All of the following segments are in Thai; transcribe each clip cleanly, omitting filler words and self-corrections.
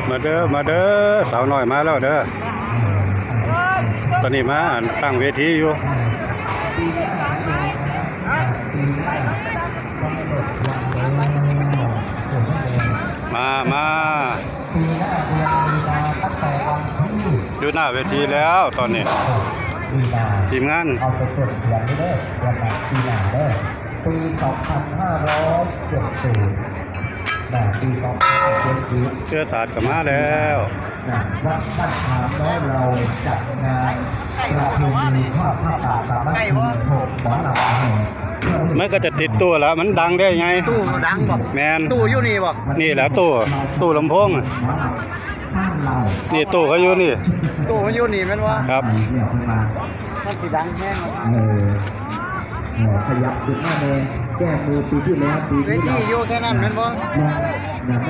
มาเด้อมาเด้อสาวน้อยมาแล้วเด้อตอนนี้มาตั้งเวทีอยู่มาอยู่หน้าเวทีแล้วตอนนี้ทีมงานเอาไปตรวจเสียงได้วันละปีหน้าได้ปี2570แบบปี2570เชื้อศาสตร์ก็มาแล้ววัดบ้านขามน้อยเราจัดงานประเพณีทอดผ้าป่าสามัคคีโถกหมอลำแห่มันก็จะติดตู้แล้วมันดังได้ไงตู้ดังบ่แมนตู้อยู่นี่บ่นี่แหละตู้ลำโพงนี่ตู้เขาอยู่นี่ตู้มันอยู่นี่แม่นว่าครับมันสิดังแห้งขยับจุดหน้าแดงแก้มือปีที่แล้วปีที่แล้วอยู่แค่นั้นแม่นบ่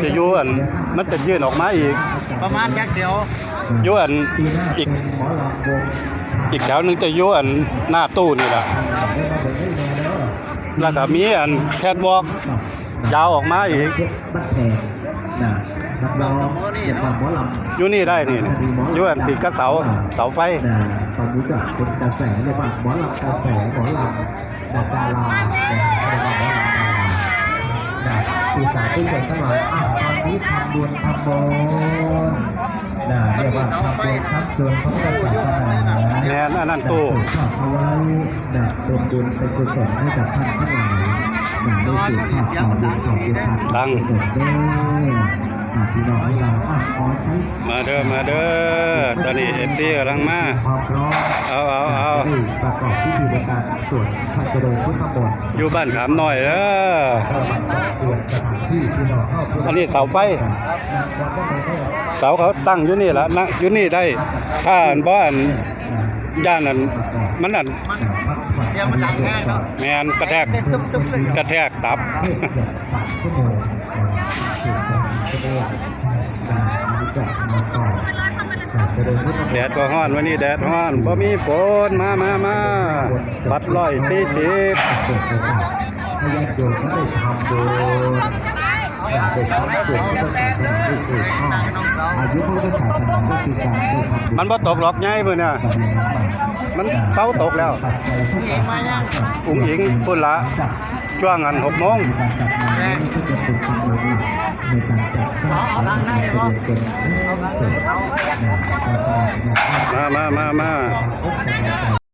จะอยู่อันมันจะยื่นออกมาอีกประมาณแค่เดียวอยู่อันอีกแถวนึงจะอยู่อันหน้าตู้นี่แหละแล้วก็มีอันแคทวอล์กยาวออกมาอีกอยู่นี่ได้นี่อยู่อันติดกับเสาไฟตอนนี้ก็เป็นกระแสเลยว่าหมอลำกระแสหมอลำดาราปีศาจที่เกิดขึ้นมาตอนนี้ทำบุญเรียกว่าทำบุญทำบุญพระพุทธศาสนาแน่นอันนั้นตู้เอาไว้รวมบุญเป็นกุศลให้กับท่านทั้งหลายได้สืบทอดต่อบุญต่อบุญดังพี่น้องให้เรามาเด้อตอนนี้FTกำลังมาเอาประกอบพิธีในการสวดพระเจริญพุทธมนต์อยู่บ้านขามหน่อยเด้ออันนี้เสาไฟเสาเขาตั้งอยู่นี่ละนะอยู่นี่ได้ถ้าอันบ้านย่านนั้นมันนั่นเดี๋ยวมันดังแห้งเนาะแมนกระแทกตับแดดก็ฮ้อนวันนี้แดดฮ้อนบ่มีฝนมาบัด140ให้ญาติโยมได้ทำบุญอยากได้ทำบุญก็ต้องทำให้ถูกต้องอายุพุทธศาสนาก็คือการได้ทำบุญมันบ่ตกหรอกไงมื้อเนี่ยมันเช้าตกแล้วอุ้งอิงพุ่นละช่วงอัน6 โมงมา